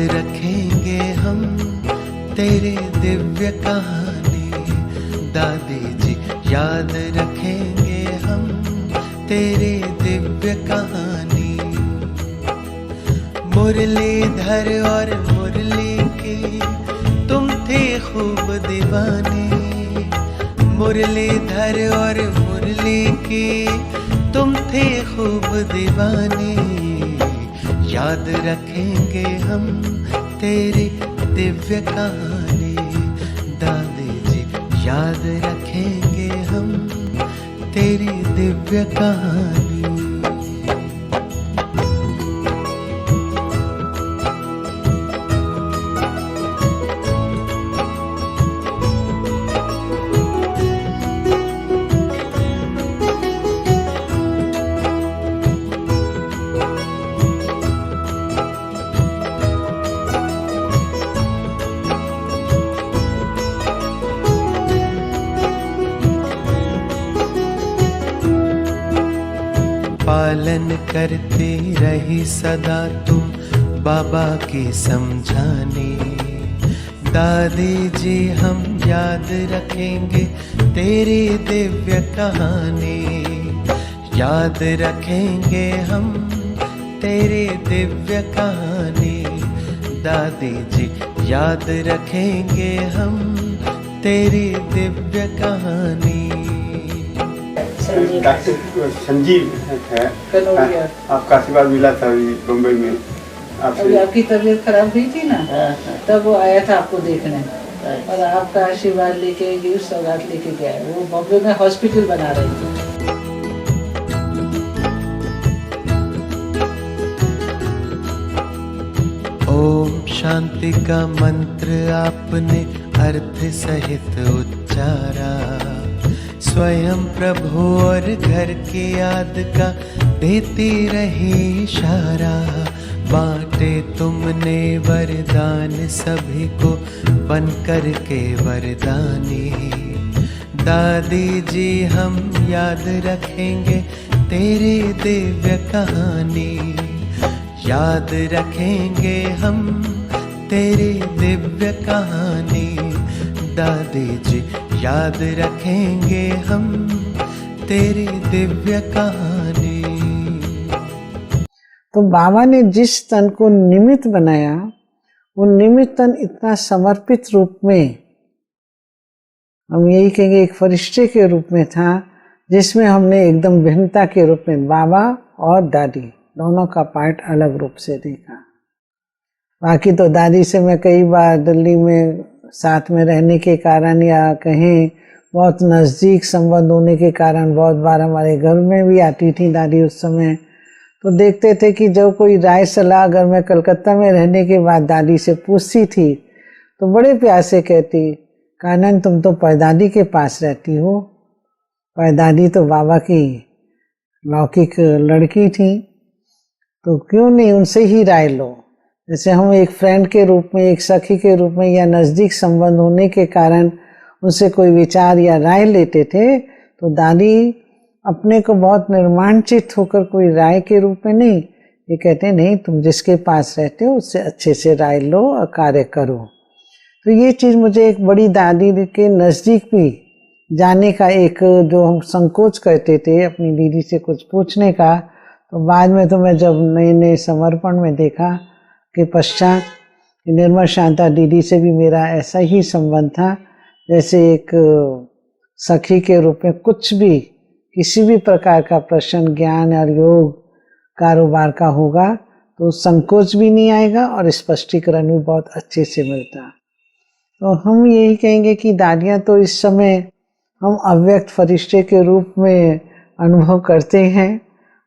रखेंगे हम तेरे दिव्य कहानी, दादी जी याद रखेंगे हम तेरे दिव्य कहानी। मुरलीधर और मुरली के तुम थे खूब दीवाने, मुरलीधर और मुरली के तुम थे खूब दीवाने। याद रखेंगे हम तेरी दिव्य कहानी, दादी जी याद रखेंगे हम तेरी दिव्य कहानी। पालन करते रही सदा तुम बाबा की समझाने, दादी जी हम याद रखेंगे तेरी दिव्य कहानी। याद रखेंगे हम तेरी दिव्य कहानी, दादी जी याद रखेंगे हम तेरी दिव्य कहानी। डॉक्टर संजीव है, आपका आशीर्वाद मिला था बम्बई में। अभी आपकी तबीयत खराब हुई थी ना, तब वो आया था आपको देखने और आपका आशीर्वाद लेके गिफ्ट सौगात लेके गया। वो बॉम्बे में हॉस्पिटल बना रहे थे। ओम शांति का मंत्र आपने अर्थ सहित उच्चारा, स्वयं प्रभु और घर की याद का देती रही इशारा। बांटे तुमने वरदान सभी को बन कर के वरदानी, दादी जी हम याद रखेंगे तेरी दिव्य कहानी। याद रखेंगे हम तेरी दिव्य कहानी, दादी जी याद रखेंगे हम तेरी दिव्य कहानी। तो बाबा ने जिस तन को निमित्त बनाया, वो निमित्त तन इतना समर्पित रूप में, हम यही कहेंगे एक फरिश्ते के रूप में था, जिसमें हमने एकदम भिन्नता के रूप में बाबा और दादी दोनों का पार्ट अलग रूप से देखा। बाकी तो दादी से मैं कई बार दिल्ली में साथ में रहने के कारण या कहीं बहुत नज़दीक संबंध होने के कारण बहुत बार हमारे घर में भी आती थी दादी। उस समय तो देखते थे कि जब कोई राय सलाह अगर मैं कलकत्ता में रहने के बाद दादी से पूछती थी तो बड़े प्यार से कहती, कानन तुम तो परदादी के पास रहती हो, परदादी तो बाबा की लौकिक लड़की थी, तो क्यों नहीं उनसे ही राय लो। जैसे हम एक फ्रेंड के रूप में, एक सखी के रूप में या नज़दीक संबंध होने के कारण उनसे कोई विचार या राय लेते थे, तो दादी अपने को बहुत निर्माणचित होकर कोई राय के रूप में नहीं, ये कहते नहीं तुम जिसके पास रहते हो उससे अच्छे से राय लो और कार्य करो। तो ये चीज़ मुझे एक बड़ी दादी के नज़दीक भी जाने का एक जो हम संकोच करते थे अपनी दीदी से कुछ पूछने का, तो बाद में तो मैं जब नए नए समर्पण में देखा के पश्चात निर्मल शांता दीदी से भी मेरा ऐसा ही संबंध था, जैसे एक सखी के रूप में कुछ भी किसी भी प्रकार का प्रश्न ज्ञान और योग कारोबार का होगा तो संकोच भी नहीं आएगा और स्पष्टीकरण भी बहुत अच्छे से मिलता। तो हम यही कहेंगे कि दादियाँ तो इस समय हम अव्यक्त फरिश्ते के रूप में अनुभव करते हैं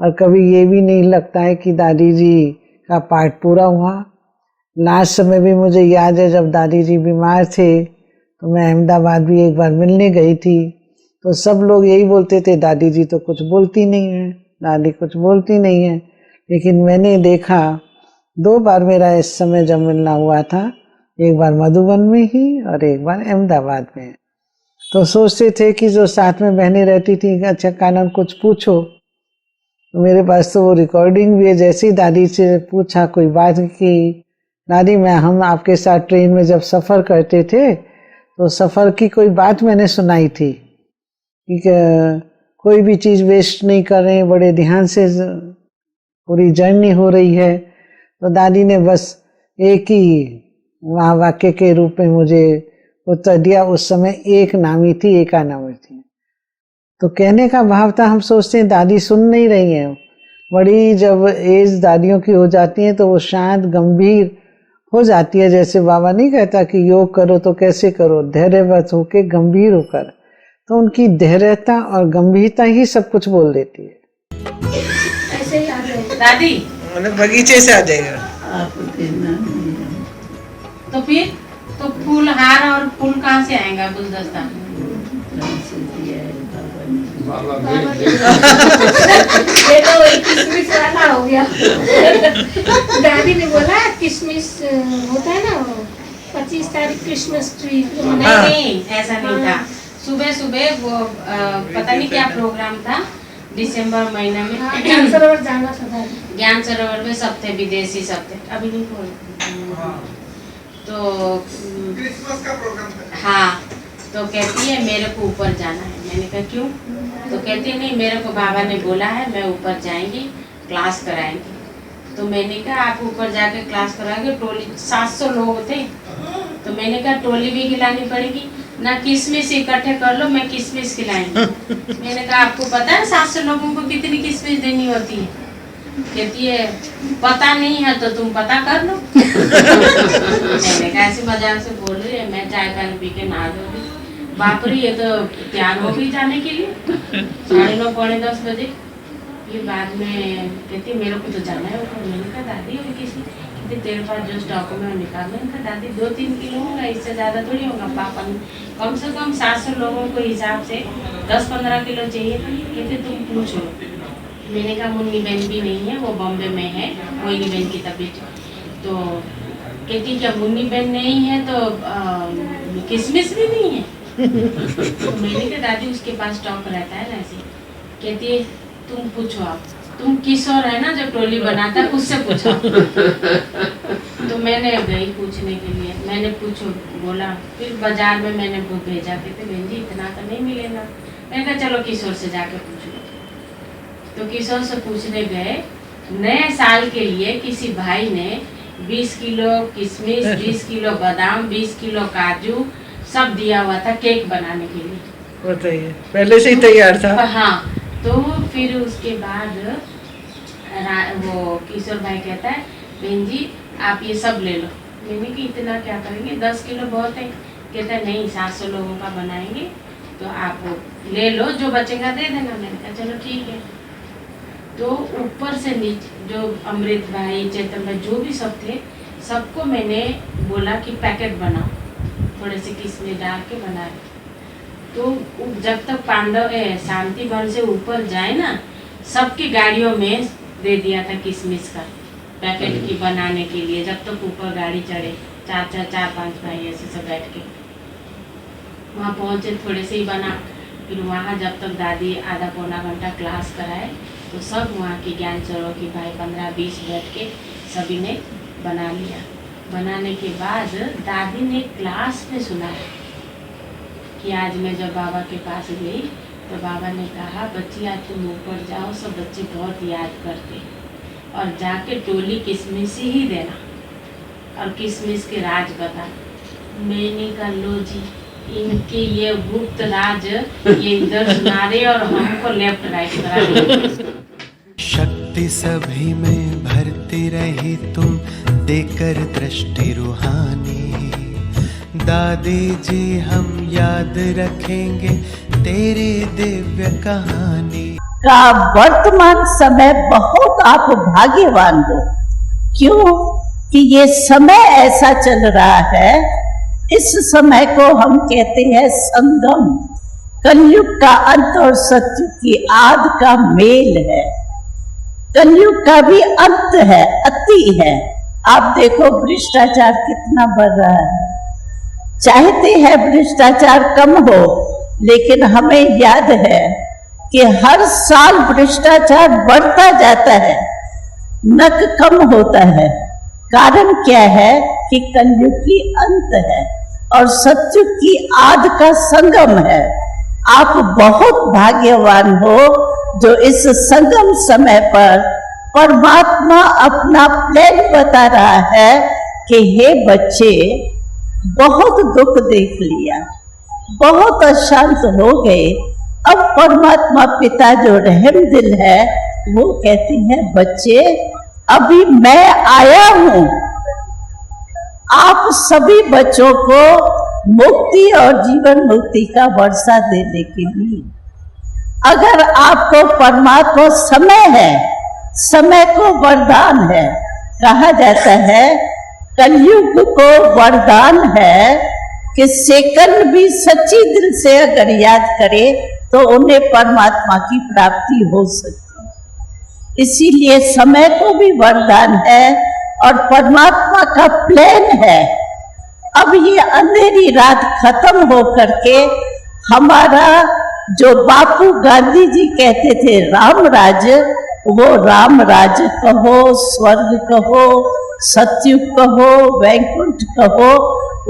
और कभी ये भी नहीं लगता है कि दादी जी का पार्ट पूरा हुआ। लास्ट समय भी मुझे याद है जब दादी जी बीमार थे तो मैं अहमदाबाद भी एक बार मिलने गई थी, तो सब लोग यही बोलते थे दादी जी तो कुछ बोलती नहीं है, दादी कुछ बोलती नहीं है। लेकिन मैंने देखा 2 बार मेरा इस समय जब मिलना हुआ था, एक बार मधुबन में ही और एक बार अहमदाबाद में, तो सोचते थे कि जो साथ में बहनें रहती थी अच्छा कानन कुछ पूछो, तो मेरे पास तो वो रिकॉर्डिंग भी है। जैसे ही दादी से पूछा कोई बात की दादी मैं हम आपके साथ ट्रेन में जब सफ़र करते थे तो सफ़र की कोई बात मैंने सुनाई थी कि कोई भी चीज़ वेस्ट नहीं कर रहे हैं, बड़े ध्यान से पूरी जर्नी हो रही है। तो दादी ने बस एक ही वाक्य के रूप में मुझे उत्तर दिया। उस समय एक नामी थी, एकानामी थी। तो कहने का भाव था, हम सोचते हैं दादी सुन नहीं रही हैं। बड़ी जब एज दादियों की हो जाती है तो वो शांत गंभीर हो जाती है। जैसे बाबा नहीं कहता कि योग करो तो कैसे करो, धैर्यवत होके गंभीर होकर। तो उनकी धैर्यता और गंभीरता ही सब कुछ बोल देती है। ऐसे ही आ जाएगा दादी, मतलब बगीचे से आ जाएगा। तो फिर तो फूल हार और फूल कहाँ से आएगा? गुलदस्ता ये तो वही किशमिश वाला हो गया। दादी ने बोला किशमिश होता है ना, 25 तारीख क्रिसमस ट्री। नहीं ऐसा नहीं था। सुबह सुबह वो पता नहीं क्या प्रोग्राम था, दिसंबर महीने में ज्ञान सरोवर जाना था। ज्ञान सरोवर में सब थे, विदेशी सब थे। अभी नहीं बोल तो क्रिसमस का प्रोग्राम था। हाँ, तो कहती है मेरे को ऊपर जाना है। मैंने कहा क्यों? तो कहती है नहीं, मेरे को बाबा ने बोला है मैं ऊपर जाएंगी, क्लास कराएंगी। तो मैंने कहा आप ऊपर जाके क्लास कराएंगे? टोली 700 लोग थे। तो मैंने कहा टोली भी खिलानी पड़ेगी ना, किशमिश इकट्ठे कर लो, मैं किशमिश खिलाएंगी। मैंने कहा आपको पता है 700 लोगों को कितनी किशमिश देनी होती है? कहती है पता नहीं है तो तुम पता कर लो। मैंने कहा ऐसे मजाक से बोल रही है, मैं चाय पानी पी के नहा दूंगी। बाप रे, ये तो तैयार हो गई जाने के लिए 9:30 पौने 10 बजे। ये बाद में कहती मेरे को तो जाना है ऊपर। मैंने कहा दादी और किसी कहती तेरे पास जो स्टॉक में निकाल। मैंने कहा दादी 2-3 किलो होगा, इससे ज़्यादा थोड़ी होगा। पापा ने कम से कम 700 लोगों को हिसाब से 10-15 किलो चाहिए। कहते तुम पूछ लो। मैंने कहा मुन्नी बहन भी नहीं है, वो बॉम्बे में है, मोइनी बहन की तबीयत। तो कहती क्या मुन्नी बहन नहीं है तो किशमिश भी नहीं है? तो मैंने कहा दादी उसके पास स्टॉक रहता है ना ऐसे। कहती है तुम पूछो, आप तुम किशोर है ना जो टोली बनाता है, उससे पूछो। तो मैंने गई पूछने के लिए, मैंने पूछो बोला। फिर बाजार में मैंने वो भेजा, कहते बहन जी इतना तो नहीं मिलेगा। मैंने कहा चलो किशोर से जाके पूछ लो। तो किशोर से पूछने गए। नए साल के लिए किसी भाई ने 20 किलो किशमिश, 20 किलो बादाम, 20 किलो काजू सब दिया हुआ था केक बनाने के लिए। बताइए, पहले से ही तैयार था। हाँ, तो फिर उसके बाद वो किशोर भाई कहता है बहन जी आप ये सब ले लो। मैंने कि इतना क्या करेंगे, 10 किलो बहुत है। कहता है नहीं 700 लोगों का बनाएंगे तो आप ले लो, जो बचेगा दे देना। मैंने कहा चलो ठीक है। तो ऊपर से नीचे जो अमृत भाई, चेतन भाई, जो भी सब थे, सबको मैंने बोला कि पैकेट बनाओ, थोड़े से किशमिश डाल के बना रहे। तो जब तक पांडव शांति वन से ऊपर जाए ना, सबकी गाड़ियों में दे दिया था किशमिश का पैकेट की बनाने के लिए। जब तक ऊपर गाड़ी चढ़े, 4-5 भाई ऐसे सब बैठ के वहाँ पहुँचे, थोड़े से ही बना। फिर वहाँ जब तक दादी आधा पौना घंटा क्लास कराए तो सब वहाँ की ज्ञान सरोवर की भाई 15-20 बैठ के सभी ने बना लिया। बनाने के बाद दादी ने क्लास में सुना कि आज मैं जब बाबा के पास गई तो बाबा ने कहा बच्ची आज तुम ऊपर जाओ, सब बच्चे बहुत याद करते, और जाके टोली किशमिश ही देना और किशमिश के राज बता। मैंने कहा लो जी, इनके ये गुप्त राज ये इधर सुना रहे और हमको लेफ्ट राइट करा रहे। शक्ति सभी में भरती रही तुम, देकर दृष्टि रूहानी। दादी जी हम याद रखेंगे तेरी दिव्य कहानी। का वर्तमान समय बहुत आप भाग्यवान हो। क्यों कि ये समय ऐसा चल रहा है, इस समय को हम कहते हैं संगम, कलयुग का अंत और सतयुग की आद का मेल है। कलयुग का भी अंत है, अति है। आप देखो भ्रष्टाचार कितना बढ़ रहा है। चाहते हैं भ्रष्टाचार कम हो, लेकिन हमें याद है कि हर साल भ्रष्टाचार बढ़ता जाता है, न कम होता है। कारण क्या है कि कलयुग की अंत है और सतयुग की आद का संगम है। आप बहुत भाग्यवान हो जो इस संगम समय पर परमात्मा अपना प्लान बता रहा है कि हे बच्चे, बहुत दुख देख लिया, बहुत अशांत हो गए। अब परमात्मा पिता जो रहम दिल है वो कहती है, बच्चे अभी मैं आया हूं आप सभी बच्चों को मुक्ति और जीवन मुक्ति का वर्षा देने के लिए। अगर आपको परमात्मा समय है, समय को वरदान है। कहा जाता है कलयुग को वरदान है कि सेकंड भी सच्ची दिल से अगर याद करे तो उन्हें परमात्मा की प्राप्ति हो सकती है। इसीलिए समय को भी वरदान है और परमात्मा का प्लान है। अब ये अंधेरी रात खत्म हो करके हमारा जो बापू गांधी जी कहते थे राम राज, वो राम राज कहो, स्वर्ग कहो, सतयुग कहो, वैकुंठ कहो,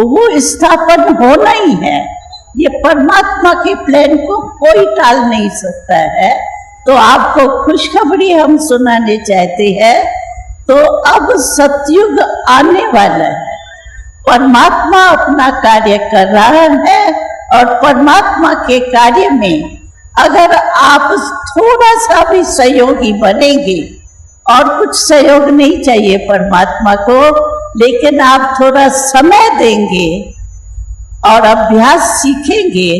वो स्थापन होना ही है। ये परमात्मा के प्लान को कोई टाल नहीं सकता है। तो आपको खुशखबरी हम सुनाने चाहते हैं। तो अब सतयुग आने वाला है, परमात्मा अपना कार्य कर रहा है और परमात्मा के कार्य में अगर आप थोड़ा सा भी सहयोगी बनेंगे, और कुछ सहयोग नहीं चाहिए परमात्मा को, लेकिन आप थोड़ा समय देंगे और अभ्यास सीखेंगे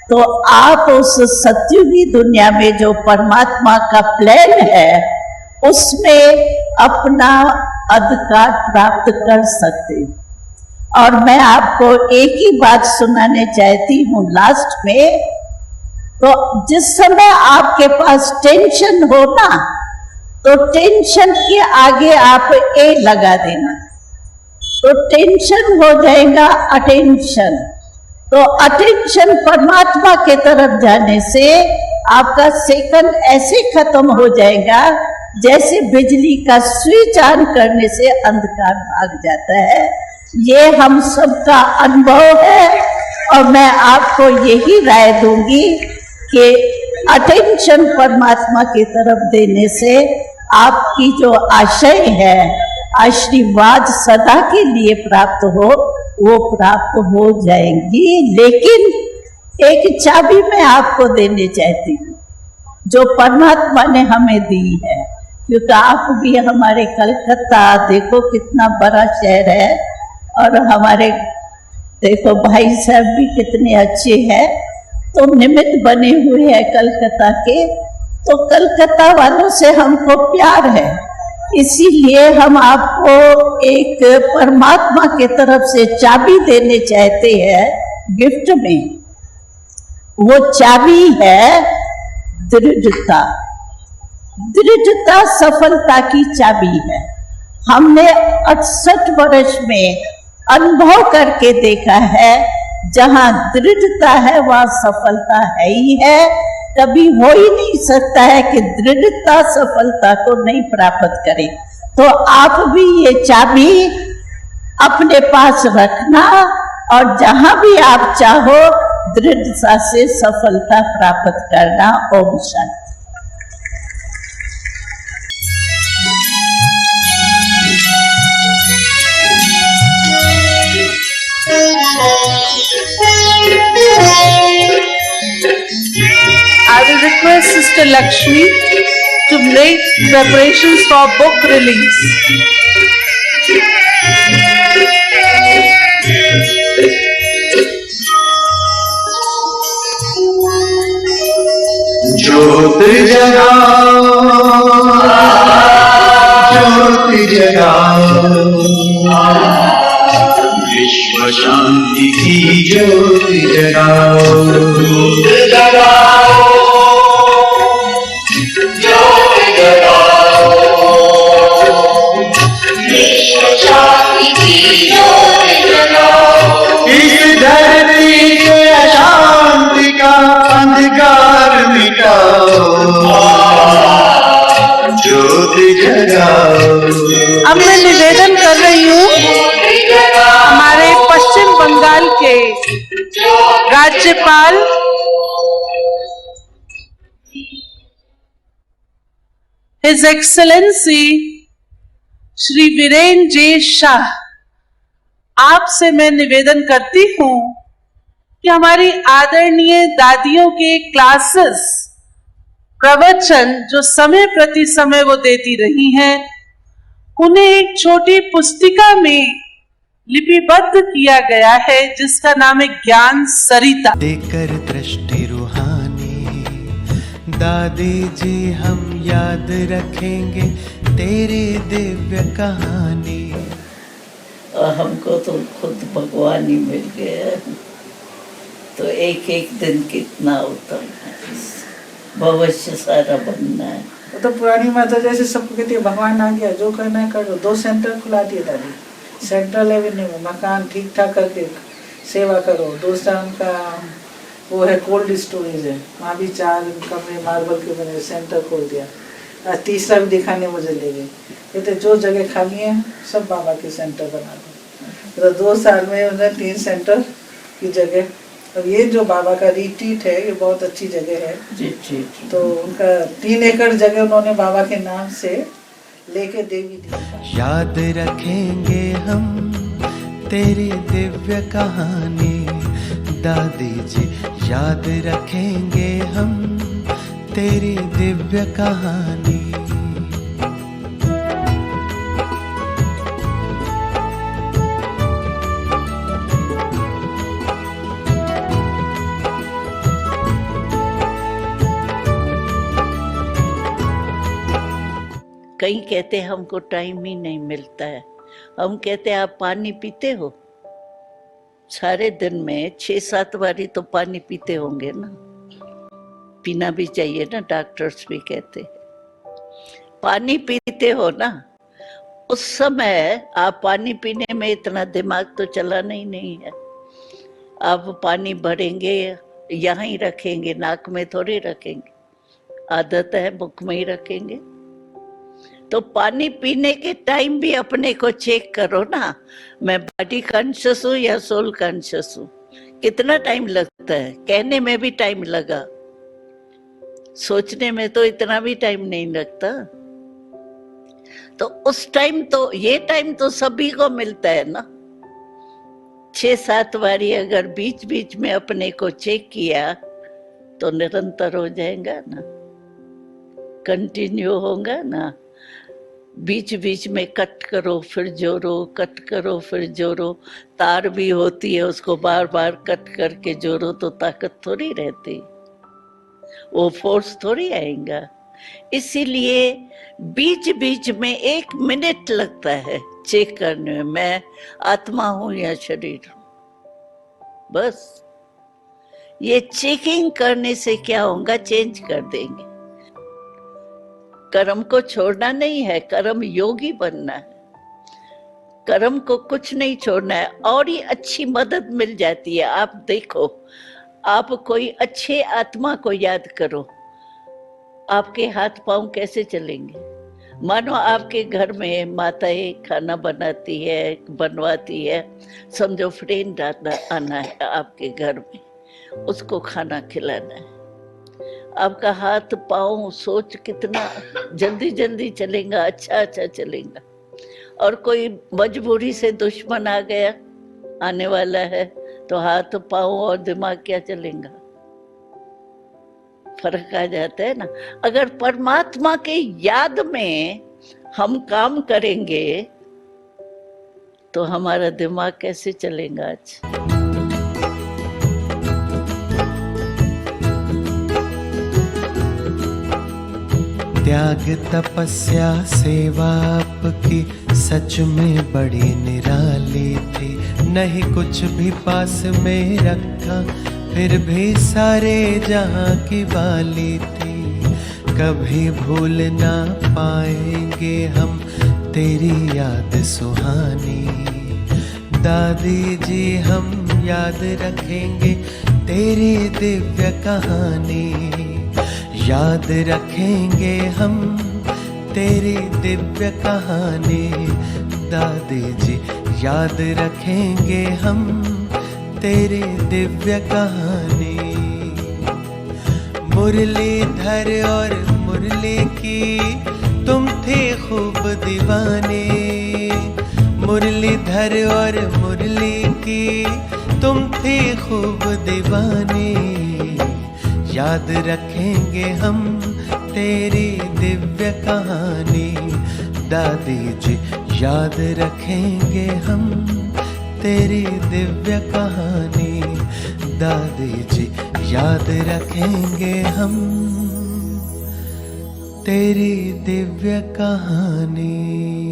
तो आप उस सतयुगी दुनिया में जो परमात्मा का प्लान है उसमें अपना अधिकार प्राप्त कर सकते। और मैं आपको एक ही बात सुनाने चाहती हूँ लास्ट में। तो जिस समय आपके पास टेंशन हो ना, तो टेंशन के आगे आप ए लगा देना, तो टेंशन हो जाएगा अटेंशन। तो अटेंशन परमात्मा के तरफ जाने से आपका सेकंड ऐसे खत्म हो जाएगा जैसे बिजली का स्विच ऑन करने से अंधकार भाग जाता है। ये हम सबका अनुभव है और मैं आपको यही राय दूंगी कि अटेंशन परमात्मा की तरफ देने से आपकी जो आशय है आशीर्वाद सदा के लिए प्राप्त हो, वो प्राप्त हो जाएंगी। लेकिन एक चाबी मैं आपको देने चाहती हूँ जो परमात्मा ने हमें दी है, क्योंकि आप भी हमारे कलकत्ता देखो कितना बड़ा शहर है और हमारे देखो भाई साहब भी कितने अच्छे हैं, तो निमित्त बने हुए हैं कलकत्ता के। तो कलकत्ता वालों से हमको प्यार है, इसीलिए हम आपको एक परमात्मा के तरफ से चाबी देने चाहते हैं गिफ्ट में। वो चाबी है दृढ़ता। दृढ़ता सफलता की चाबी है। हमने 68 वर्ष में अनुभव करके देखा है, जहां दृढ़ता है वहां सफलता है ही है। कभी हो ही नहीं सकता है कि दृढ़ता सफलता को नहीं प्राप्त करे। तो आप भी ये चाबी अपने पास रखना और जहां भी आप चाहो दृढ़ता से सफलता प्राप्त करना। Om Shanti. I will request Sister Lakshmi to make preparations for book release. ज्योत जगाओ, ज्योत जगाओ, विश्व शांति की ज्योत जगाओ, ज्योत जगाओ, ज्योत जगाओ, विश्व शांति की ज्योत जगाओ। इस धरती के अशांति का अंधकार मिटाओ, ज्योत जगाओ। अब मैं निवेदन कर रही हूँ हमारे पश्चिम बंगाल के राज्यपाल हिज एक्सेलेंसी श्री वीरेंद्र जे शाह, आपसे मैं निवेदन करती हूँ कि हमारी आदरणीय दादियों के क्लासेस, प्रवचन जो समय प्रति समय वो देती रही हैं, उन्हें एक छोटी पुस्तिका में लिपिबद्ध किया गया है जिसका नाम है ज्ञान सरिता। देकर दृष्टि रूहानी दादी जी हम याद रखेंगे तेरी दिव्य कहानी। और हमको तो खुद भगवान ही मिल गया, तो एक एक दिन कितना उत्तम है, भविष्य सारा बनना है। तो पुरानी माता जैसे सबको कहती है भगवान आ गया, जो करना है करो। 2 सेंटर खुला दिए दादी, सेंट्रल एवेन्यू में मकान ठीक ठाक करके सेवा करो। दूसरा उनका वो है कोल्ड स्टोरेज है, वहाँ भी 4 कमरे मार्बल के बने सेंटर खोल दिया। और तीसरा भी दिखाने मुझे ले गए, कहते जो जगह खाली है सब बाबा के सेंटर बना दो। तो 2 साल में उन्हें 3 सेंटर की जगह। और ये जो बाबा का रिट्रीट है ये बहुत अच्छी जगह है जी। तो उनका 3 एकड़ जगह उन्होंने बाबा के नाम से लेके देवी दी। याद रखेंगे हम तेरी दिव्य कहानी दादी जी, याद रखेंगे हम तेरी दिव्य कहानी। कहीं कहते हमको टाइम ही नहीं मिलता है। हम कहते आप पानी पीते हो? सारे दिन में 6-7 बारी तो पानी पीते होंगे ना, पीना भी चाहिए ना, डॉक्टर्स भी कहते हैं। पानी पीते हो ना, उस समय आप पानी पीने में इतना दिमाग तो चलाना ही नहीं है। आप पानी भरेंगे यहाँ ही रखेंगे, नाक में थोड़ी रखेंगे, आदत है मुख में ही रखेंगे। तो पानी पीने के टाइम भी अपने को चेक करो ना, मैं बॉडी कॉन्शियस हूँ या सोल कॉन्शियस हूँ। कितना टाइम लगता है, कहने में भी टाइम लगा, सोचने में तो इतना भी टाइम नहीं लगता। तो उस टाइम तो ये टाइम तो सभी को मिलता है ना। 6-7 बारी अगर बीच बीच में अपने को चेक किया तो निरंतर हो जाएगा ना, कंटिन्यू होगा ना। बीच बीच में कट करो फिर जोड़ो, कट करो फिर जोड़ो। तार भी होती है, उसको बार बार कट करके जोड़ो तो ताकत थोड़ी रहती, वो फोर्स थोड़ी आएगा। इसीलिए बीच बीच में 1 मिनट लगता है चेक करने में, मैं आत्मा हूं या शरीर हूं। बस ये चेकिंग करने से क्या होगा, चेंज कर देंगे। कर्म को छोड़ना नहीं है, कर्म योगी बनना है। कर्म को कुछ नहीं छोड़ना है, और ही अच्छी मदद मिल जाती है। आप देखो, आप कोई अच्छे आत्मा को याद करो, आपके हाथ पांव कैसे चलेंगे। मानो आपके घर में माताएं खाना बनाती है, बनवाती है, समझो फ्रेंड आना है आपके घर में, उसको खाना खिलाना है। आपका हाथ पाँव सोच कितना जल्दी जल्दी चलेगा, अच्छा अच्छा चलेगा। और कोई मजबूरी से दुश्मन आ गया, आने वाला है, तो हाथ पाँव और दिमाग क्या चलेगा, फर्क आ जाता है ना। अगर परमात्मा के याद में हम काम करेंगे तो हमारा दिमाग कैसे चलेगा। आज त्याग तपस्या सेवा आपकी सच में बड़ी निराली थी। नहीं कुछ भी पास में रखा, फिर भी सारे जहां की वाली थी। कभी भूल ना पाएंगे हम तेरी याद सुहानी। दादी जी हम याद रखेंगे तेरी दिव्य कहानी। याद रखेंगे हम तेरी दिव्य कहानी। दादी जी याद रखेंगे हम तेरी दिव्य कहानी। मुरलीधर और मुरली की तुम थे खूब दीवाने, मुरलीधर और मुरली की तुम थे खूब दीवाने। याद रखेंगे हम तेरी दिव्य कहानी, दादी जी याद रखेंगे हम तेरी दिव्य कहानी, दादी जी याद रखेंगे हम तेरी दिव्य कहानी।